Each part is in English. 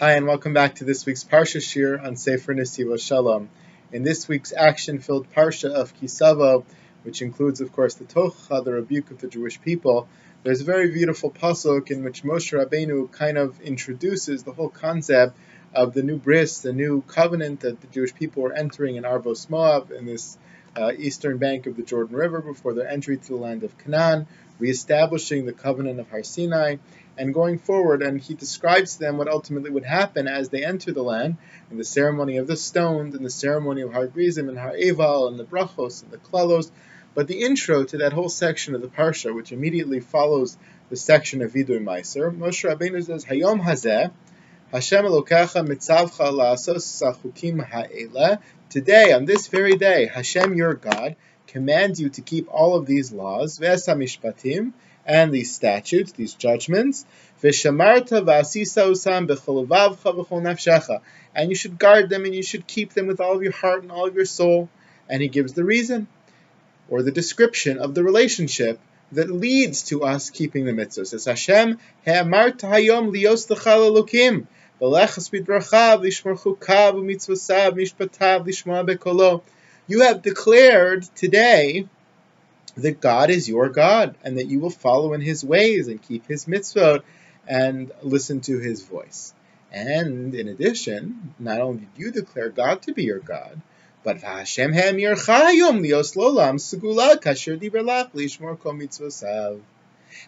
Hi, and welcome back to this week's Parsha Shir on Sefer Netivot Shalom. In this week's action-filled Parsha of Tavo, which includes, of course, the Tocha, the rebuke of the Jewish people, there's a very beautiful pasuk in which Moshe Rabbeinu kind of introduces the whole concept of the new bris, the new covenant that the Jewish people were entering in Arvos Moab, in this eastern bank of the Jordan River before their entry to the land of Canaan, reestablishing the covenant of Har Sinai, and going forward, and he describes to them what ultimately would happen as they enter the land, in the ceremony of the stones, and the ceremony of Har Grizim, and Har Eval, and the brachos, and the klalos. But the intro to that whole section of the Parsha, which immediately follows the section of Vidui Meiser, Moshe Rabbeinu says, Hayom hazeh, Hashem Elokecha mitzavcha la'asos sachukim ha'ela. Today, on this very day, Hashem, your God, commands you to keep all of these laws, ve'es hamishpatim, and these statutes, these judgments, v'shamarta v'asisa usam b'chol levavcha v'chol nafshecha, and you should guard them and you should keep them with all of your heart and all of your soul. And he gives the reason, or the description of the relationship that leads to us keeping the mitzvahs. Says Hashem, He'amarta hayom lios l'chal elokim, v'lechas b'drachav lishmor chukav u'mitzvosav mishpatav lishma bekolo. You have declared today that God is your God, and that you will follow in His ways and keep His mitzvot and listen to His voice. And in addition, not only did you declare God to be your God, but Hashem ha'emircha hayom lios lolam segula kasher diber lach lishmor kol mitzvosav.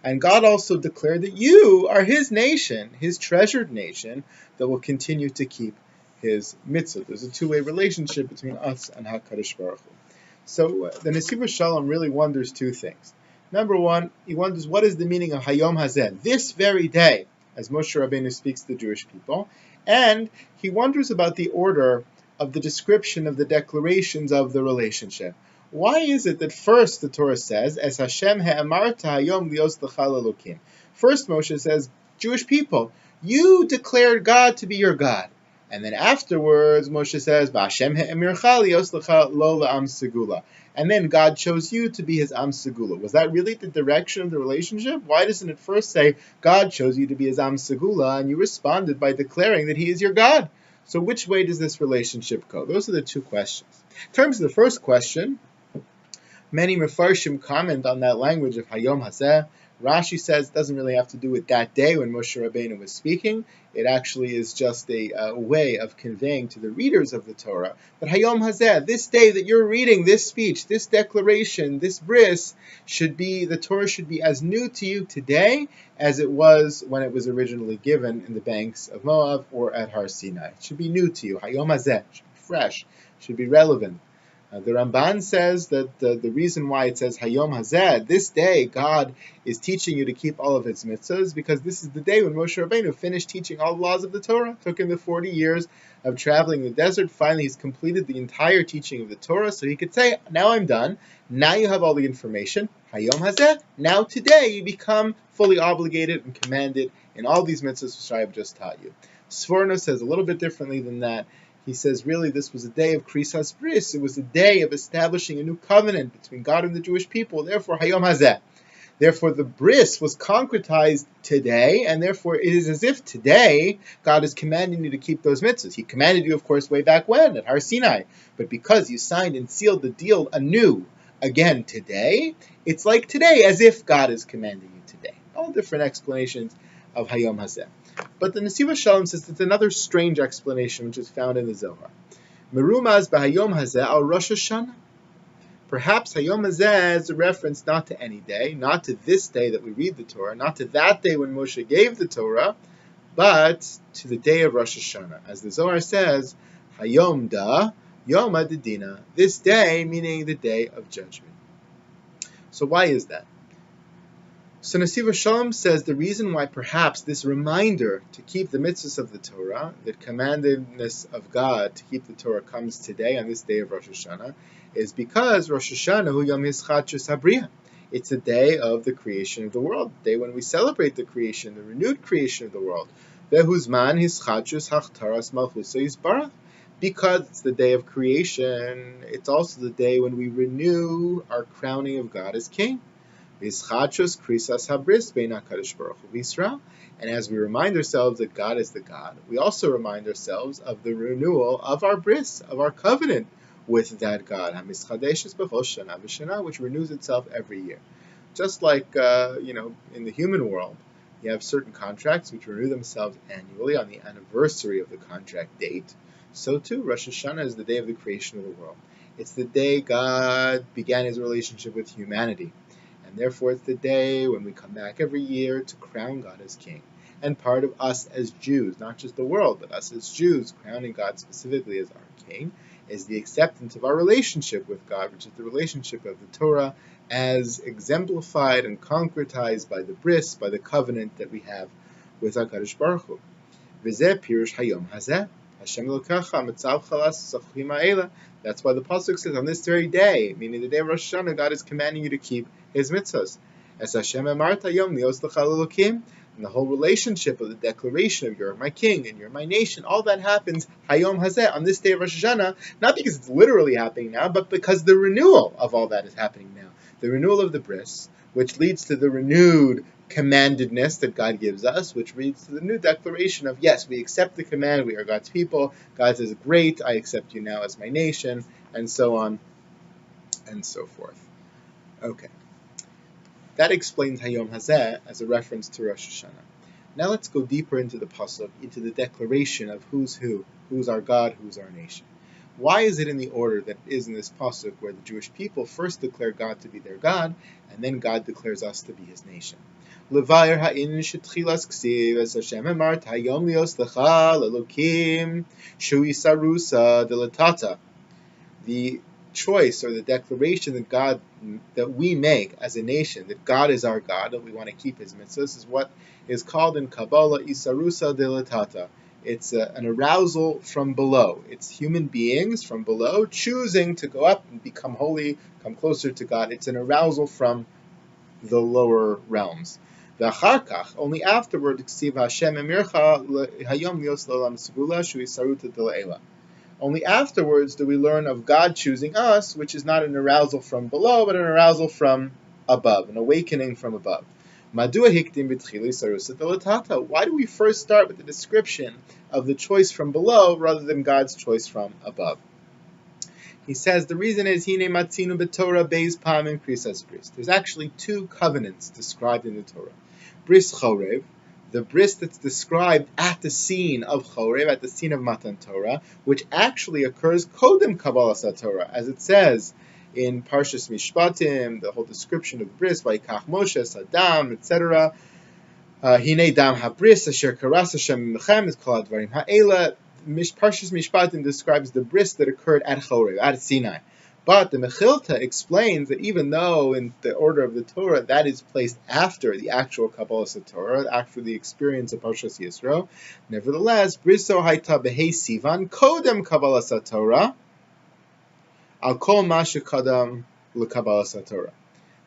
And God also declared that you are His nation, His treasured nation, that will continue to keep His mitzvot. There's a two-way relationship between us and HaKadosh Baruch Hu. So the Netivot Shalom really wonders two things. Number one, he wonders what is the meaning of Hayom Hazeh, this very day, as Moshe Rabbeinu speaks to the Jewish people, and he wonders about the order of the description of the declarations of the relationship. Why is it that first the Torah says, Es Hashem ha'amarta hayom lios l'chal elokim? First Moshe says, Jewish people, you declared God to be your God. And then afterwards, Moshe says, "V'Hashem ha'emircha lios l'cha lo la'am segula." And then God chose you to be His am segula. Was that really the direction of the relationship? Why doesn't it first say, God chose you to be His am segula, and you responded by declaring that He is your God? So which way does this relationship go? Those are the two questions. In terms of the first question, many Mefarshim comment on that language of Hayom Hazeh. Rashi says it doesn't really have to do with that day when Moshe Rabbeinu was speaking. It actually is just a way of conveying to the readers of the Torah that Hayom Hazeh, this day that you're reading, this speech, this declaration, this bris, the Torah should be as new to you today as it was when it was originally given in the banks of Moab or at Har Sinai. It should be new to you. Hayom Hazeh, it should be fresh, it should be relevant. The Ramban says that the reason why it says Hayom Hazeh, this day God is teaching you to keep all of His mitzvahs, because this is the day when Moshe Rabbeinu finished teaching all the laws of the Torah. It took him the 40 years of traveling the desert. Finally, he's completed the entire teaching of the Torah, so he could say, now I'm done. Now you have all the information. Hayom Hazeh, now today you become fully obligated and commanded in all these mitzvahs which I have just taught you. Sforno says a little bit differently than that. He says, really, this was a day of Krisas Bris. It was a day of establishing a new covenant between God and the Jewish people. Therefore, Hayom Hazeh. Therefore, the bris was concretized today, and therefore it is as if today God is commanding you to keep those mitzvahs. He commanded you, of course, way back when, at Har Sinai. But because you signed and sealed the deal anew, again today, it's like today, as if God is commanding you today. All different explanations of Hayom Hazeh. But the Netivot Shalom says it's another strange explanation which is found in the Zohar. Merumaz b'Hayom Hazeh al Rosh Hashanah. Perhaps Hayom Hazeh is a reference not to any day, not to this day that we read the Torah, not to that day when Moshe gave the Torah, but to the day of Rosh Hashanah. As the Zohar says, Hayom da, Yom Adidina, this day meaning the day of judgment. So why is that? So Netivot Shalom says the reason why perhaps this reminder to keep the mitzvahs of the Torah, the commandedness of God to keep the Torah comes today on this day of Rosh Hashanah, is because Rosh Hashanah hu Yom Hischadshus Habriah. It's the day of the creation of the world, the day when we celebrate the creation, the renewed creation of the world. Vehuzman Hischadshus Hachtaras Malchusa Yisbarach. Because it's the day of creation, it's also the day when we renew our crowning of God as King. V'yischadshus krisas habris bein HaKadosh Baruch Hu v'Yisrael. And as we remind ourselves that God is the God, we also remind ourselves of the renewal of our bris, of our covenant with that God, HaMischadeshes b'chol shana v'shana, which renews itself every year. Just like, in the human world, you have certain contracts which renew themselves annually on the anniversary of the contract date. So too, Rosh Hashanah is the day of the creation of the world. It's the day God began his relationship with humanity. And therefore it's the day when we come back every year to crown God as king. And part of us as Jews, not just the world, but us as Jews, crowning God specifically as our king, is the acceptance of our relationship with God, which is the relationship of the Torah, as exemplified and concretized by the bris, by the covenant that we have with HaKadosh Baruch Hu. V'zeh pirush hayom hazeh, Hashem Elokecha mitzav chalas tzachim ha'ela. That's why the pasuk says, on this very day, meaning the day of Rosh Hashanah, God is commanding you to keep his mitzvahs. As Hashem emarta yom nios l'chal elokim. And the whole relationship of the declaration of you're my king and you're my nation, all that happens hayom hazeh, on this day of Rosh Hashanah, not because it's literally happening now, but because the renewal of all that is happening now. The renewal of the bris, which leads to the renewed commandedness that God gives us, which leads to the new declaration of, yes, we accept the command, we are God's people, God says, great, I accept you now as my nation, and so on and so forth. Okay. That explains Hayom Hazeh as a reference to Rosh Hashanah. Now let's go deeper into the pasuk, into the declaration of who's our God, who's our nation. Why is it in the order that it is in this pasuk, where the Jewish people first declare God to be their God, and then God declares us to be his nation? Levayer ha'in shetchilas ksiv es Hashem emart hayom lios lecha lelokim shui sarusa delatata. The choice or the declaration that we make as a nation, that God is our God, that we want to keep his mitzvahs, is what is called in Kabbalah isarusa delatata. It's an arousal from below. It's human beings from below choosing to go up and become holy, come closer to God. It's an arousal from the lower realms. Only afterward, only afterwards do we learn of God choosing us, which is not an arousal from below, but an arousal from above, an awakening from above. Why do we first start with the description of the choice from below rather than God's choice from above? He says the reason is there's actually two covenants described in the Torah. Bris Chorev, the bris that's described at the scene of Chorev, at the scene of Matan Torah, which actually occurs Kodem Kabbalas Torah, as it says in Parshat Mishpatim, the whole description of the bris, Vayikach Moshe, Sadam, etc. Hine Dam HaBris, Asher Karas Hashem Mechem, is called Dvarim Ha'ela. Parshat Mishpatim describes the bris that occurred at Chorev, at Sinai. But the Mechilta explains that even though in the order of the Torah that is placed after the actual Kabbalas Torah, after the experience of Parshat Yisro, nevertheless, Briso Haita Behei Sivan Kodem Kabbalas Torah Al Kol Ma Shekadam LeKabbalas Torah.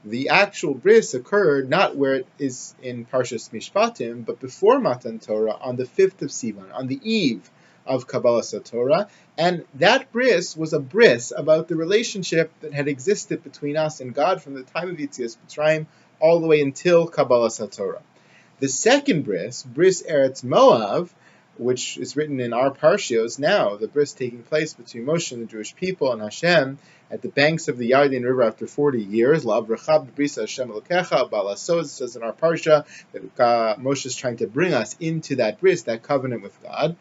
The actual bris occurred not where it is in Parshat Mishpatim, but before Matan Torah on the 5th of Sivan, on the eve of Kabbalas Torah, and that bris was a bris about the relationship that had existed between us and God from the time of Yetzias Mitzrayim all the way until Kabbalas Torah. The second bris Eretz Moav, which is written in our Parshios now, the bris taking place between Moshe and the Jewish people and Hashem at the banks of the Yarden River after 40 years. La'avrachab brisa Hashem Elokecha ba'lasot, it says in our Parsha that Moshe is trying to bring us into that bris, that covenant with God.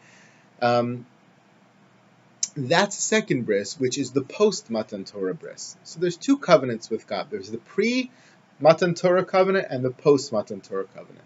That's the second bris, which is the post-Matan Torah bris. So there's two covenants with God. There's the pre-Matan Torah covenant and the post-Matan Torah covenant.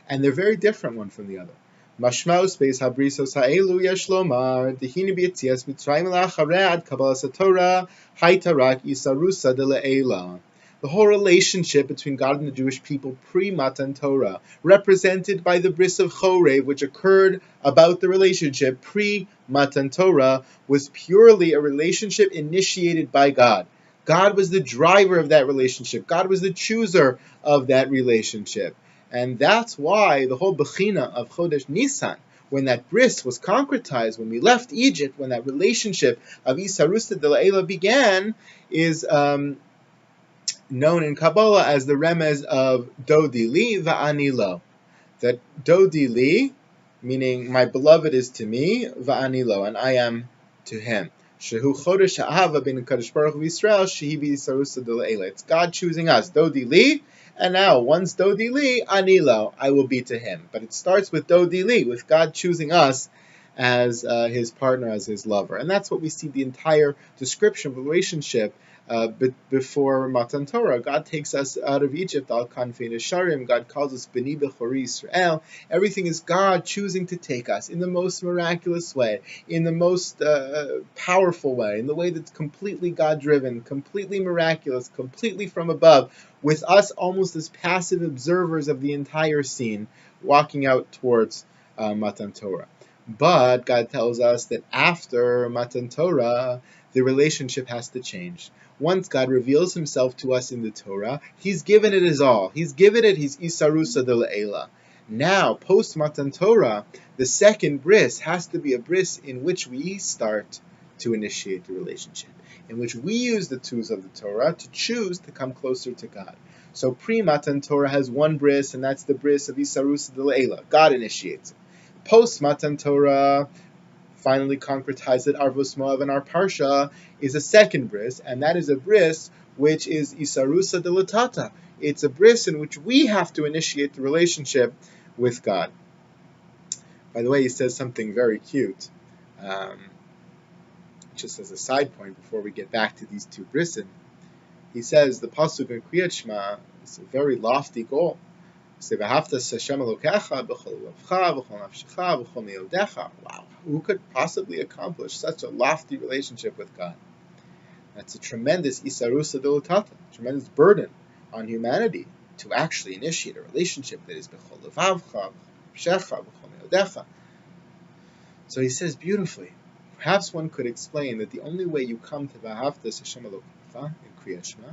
And they're very different one from the other. Mashmaus beis habrisos ha'elu yesh lomar dehine b'yetzias mitzrayim la'acharei ad kabbalas Torah haita rak isarusa dele'ela. The whole relationship between God and the Jewish people pre-Matan Torah, represented by the bris of Chorev, which occurred about the relationship pre-Matan Torah, was purely a relationship initiated by God. God was the driver of that relationship. God was the chooser of that relationship. And that's why the whole Bechina of Chodesh Nisan, when that bris was concretized, when we left Egypt, when that relationship of Isarusa de La'ela began, is known in Kabbalah as the remez of Dodi li va'ani lo. That Dodi li, meaning my beloved is to me, va'ani lo, and I am to him. Shehu chodesh ha'ahava bin Kadosh Baruch Hu Yisrael shehi b'yisarusa d'le'ela. It's God choosing us, Dodi li, and now once Dodi li, ani lo, I will be to him. But it starts with Dodi li, with God choosing us as his partner, as his lover. And that's what we see the entire description of the relationship before Matan Torah. God takes us out of Egypt, Al Kanfei Nesharim. God calls us B'ni Bechori Yisrael. Everything is God choosing to take us in the most miraculous way, in the most powerful way, in the way that's completely God-driven, completely miraculous, completely from above, with us almost as passive observers of the entire scene, walking out towards Matan Torah. But God tells us that after Matan Torah, the relationship has to change. Once God reveals himself to us in the Torah, he's given it his all. He's given it his Isarusa de Le'ela. Now, post Matan Torah, the second bris has to be a bris in which we start to initiate the relationship, in which we use the tools of the Torah to choose to come closer to God. So pre-Matan Torah has one bris, and that's the bris of Isarusa de Le'ela. God initiates it. Post Matan Torah, finally concretized at Arvos Moav and our Parsha, is a second bris, and that is a bris which is Isarusa de Latata. It's a bris in which we have to initiate the relationship with God. By the way, he says something very cute, just as a side point before we get back to these two brisin. He says the pasuk in Kriyat Shema is a very lofty goal. Wow, who could possibly accomplish such a lofty relationship with God? That's a tremendous isarusa delatata, tremendous burden on humanity to actually initiate a relationship that is b'chol levavcha, b'shecha, b'chol meodecha. So he says beautifully, perhaps one could explain that the only way you come to V'ahavta Hashem Elokecha in Kriyat Shema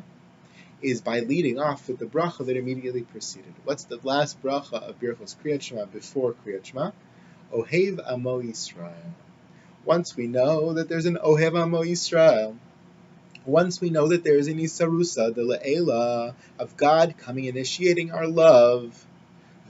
is by leading off with the bracha that immediately preceded. What's the last bracha of Birchos Kriyat Shema before Kriyat Shema? Ohev Amo Yisrael. Once we know that there's an Ohev Amo Yisrael, once we know that there's an Isarusa, the Le'ela, of God coming initiating our love,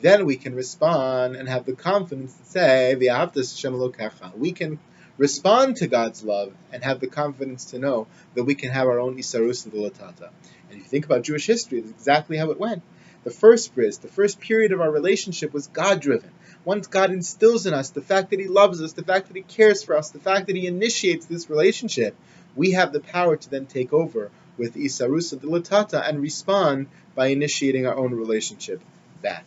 then we can respond and have the confidence to say, V'ahavta Hashem Elokecha. We can respond to God's love and have the confidence to know that we can have our own Isarusa de Latata. And if you think about Jewish history, that's exactly how it went. The first bris, the first period of our relationship was God-driven. Once God instills in us the fact that he loves us, the fact that he cares for us, the fact that he initiates this relationship, we have the power to then take over with Isarusa de Latata and respond by initiating our own relationship back.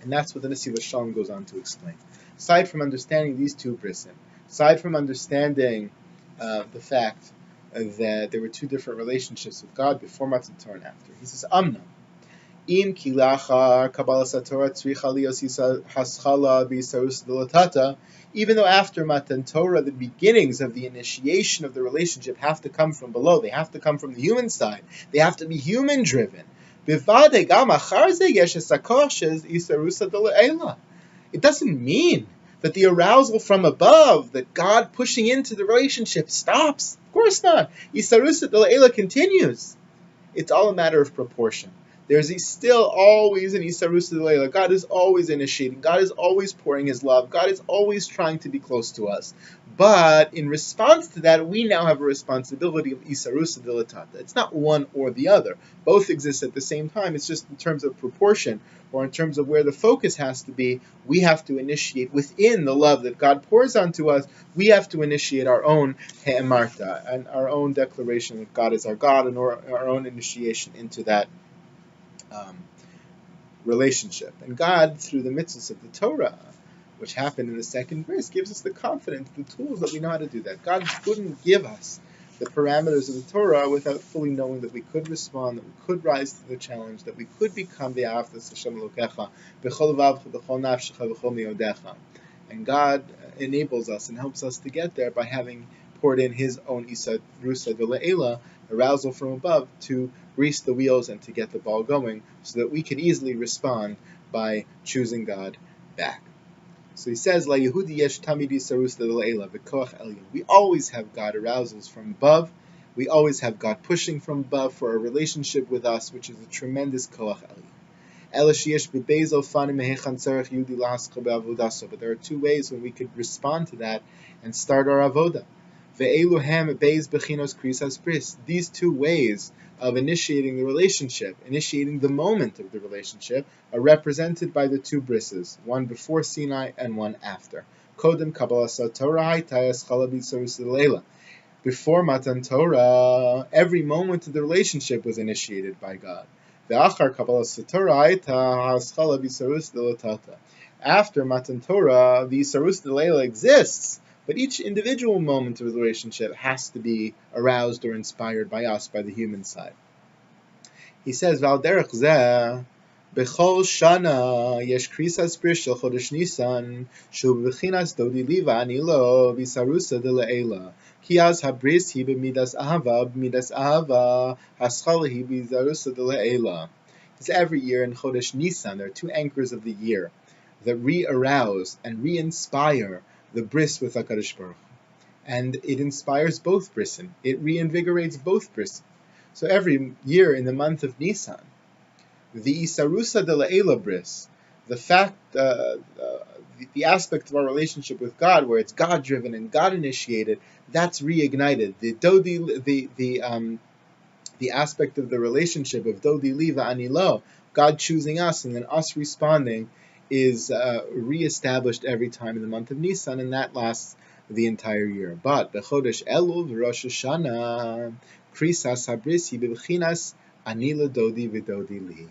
And that's what the Netivot Shalom goes on to explain. Aside from understanding these two brisim, aside from understanding the fact that there were two different relationships with God before Matan Torah and after, he says, Amna, im kilachar kabbalah satorah tzricha lios haschala b'isarus delatata. Even though after Matan Torah, the beginnings of the initiation of the relationship have to come from below, they have to come from the human side, they have to be human-driven. Bivade gam achar ze yesh esakoch shez isarusa dele'ela. It doesn't mean that the arousal from above, that God pushing into the relationship, stops. Of course not. Isarusa Dele'ela continues. It's all a matter of proportion. There's still always an Isarusa Dele'ela. God is always initiating. God is always pouring his love. God is always trying to be close to us. But in response to that, we now have a responsibility of Isarusa Delatata. It's not one or the other. Both exist at the same time. It's just in terms of proportion, or in terms of where the focus has to be, we have to initiate within the love that God pours onto us. We have to initiate our own He'emarta, and our own declaration that God is our God, and our own initiation into that relationship. And God, through the mitzvahs of the Torah, which happened in the second verse, gives us the confidence, the tools that we know how to do that. God wouldn't give us the parameters of the Torah without fully knowing that we could respond, that we could rise to the challenge, that we could become the V'ahavta Hashem Elokecha b'chol levavcha b'chol nafshecha b'chol meodecha. And God enables us and helps us to get there by having poured in his own Isarusa Dele'ela, arousal from above, to grease the wheels and to get the ball going, so that we can easily respond by choosing God back. So he says, La Yehudi yesh tamid Isarusa Dele'ela v'koach elyon. We always have God arousals from above, We always have God pushing from above for a relationship with us, which is a tremendous koach eliyah. But there are two ways when we could respond to that and start our avodah. These two ways of initiating the relationship, initiating the moment of the relationship, are represented by the two brises, one before Sinai and one after. Before Matan Torah, every moment of the relationship was initiated by God. After Matan Torah, the Isarus Delela exists, but each individual moment of the relationship has to be aroused or inspired by us, by the human side. He says, Valderech zeh, Bechol Shana yesh krisas bris shel chodesh Nisan, shu b'chinas dodi liva anilo v'sarusa dele'ela. Ki az habris hi b'midas ahava, haschal hi b'sarusa dele'ela. It's every year in Chodesh Nisan, there are two anchors of the year that re-arouse and re-inspire the bris with HaKadosh Baruch Hu. And it inspires both brisin. It reinvigorates both brisin. So every year in the month of Nisan, the Isarusa de La'ela bris, the fact, the aspect of our relationship with God, where it's God-driven and God-initiated, that's reignited. The aspect of the relationship of Dodi Liva Anilo, God choosing us and then us responding, is reestablished every time in the month of Nisan, and that lasts the entire year. But Bechodesh Elul Rosh Hashanah, Krisas Habrisi B'Bechinas Anila Dodi V'Dodi Li.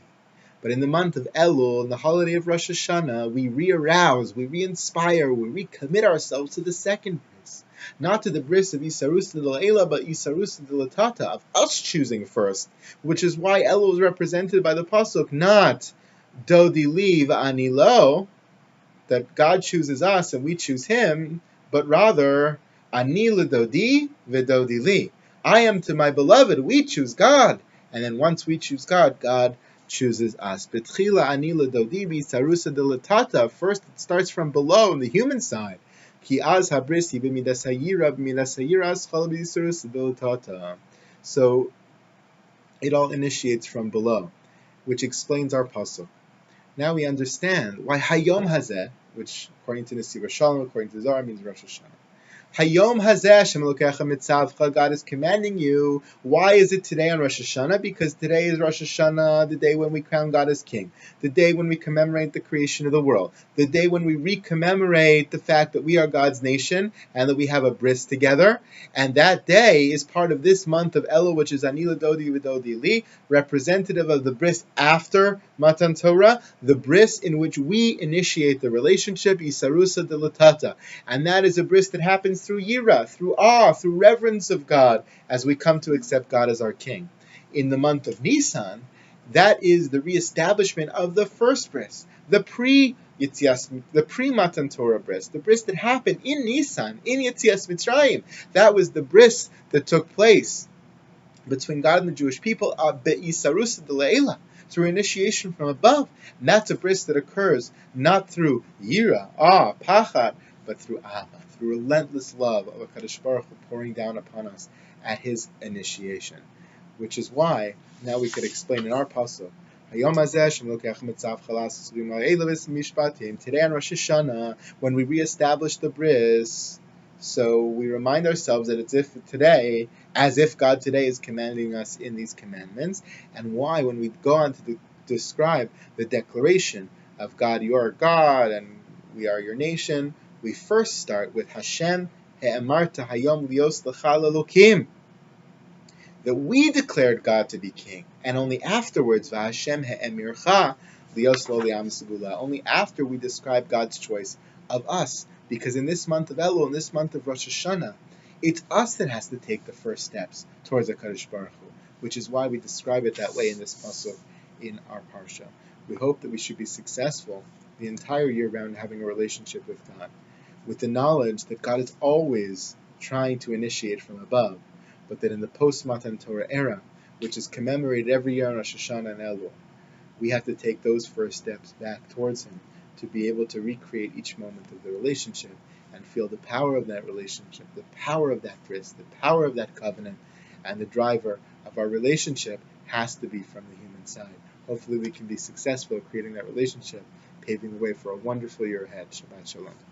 But in the month of Elul, in the holiday of Rosh Hashanah, we re-arouse, we re-inspire, we recommit ourselves to the second bris. Not to the bris of Isarus de La'ela, but Isarus de Latata, of us choosing first, which is why Elul is represented by the Pasuk, not Dodi Li V'Ani Lo, that God chooses us and we choose Him, but rather, Ani L'Dodi V'Dodi Li. I am to my beloved, we choose God. And then once we choose God, God chooses us. Betchila ani l'dodi b'sarusa de latata. First, it starts from below on the human side. Ki az habrisi b'midas hayira aschal b'sarusa de latata. So it all initiates from below, which explains our pasuk. Now we understand why Hayom Hazeh, which according to Netivot Shalom, according to Zohar, means Rosh Hashanah. Hayom Hazeh Hashem Elokecha Mitzavcha, God is commanding you. Why is it today on Rosh Hashanah? Because today is Rosh Hashanah, the day when we crown God as King, the day when we commemorate the creation of the world, the day when we re-commemorate the fact that we are God's nation and that we have a bris together. And that day is part of this month of Elul, which is Ani L'Dodi V'Dodi Li, representative of the bris after Matan Torah, the bris in which we initiate the relationship, Isarusa de Latata. And that is a bris that happens through yira, through awe, through reverence of God, as we come to accept God as our King. In the month of Nisan, that is the reestablishment of the first bris, the pre-Matan Torah bris, the bris that happened in Nisan, in Yetzias Mitzrayim. That was the bris that took place between God and the Jewish people, be'isarus de le'ela, through initiation from above. And that's a bris that occurs not through yira, awe, pachad, but through ahava, through relentless love of HaKadosh Baruch Hu pouring down upon us at His initiation. Which is why, now we could explain in our pasuk, today on Rosh Hashanah, when we reestablish the bris, so we remind ourselves that it's as if God today is commanding us in these commandments. And why, when we go on to describe the declaration of God, you are God, and we are your nation, we first start with Hashem he'emarta hayom lios lecha lelokim, that we declared God to be King, and only afterwards, v'Hashem he'emircha lios lo li'am segula, only after we describe God's choice of us, because in this month of Elul, in this month of Rosh Hashanah, it's us that has to take the first steps towards HaKadosh Baruch Hu, which is why we describe it that way in this pasuk in our Parsha. We hope that we should be successful the entire year round having a relationship with God, with the knowledge that God is always trying to initiate from above, but that in the post-Matan Torah era, which is commemorated every year on Rosh Hashanah and Elul, we have to take those first steps back towards Him to be able to recreate each moment of the relationship and feel the power of that relationship, the power of that bris, the power of that covenant, and the driver of our relationship has to be from the human side. Hopefully we can be successful at creating that relationship, paving the way for a wonderful year ahead. Shabbat Shalom.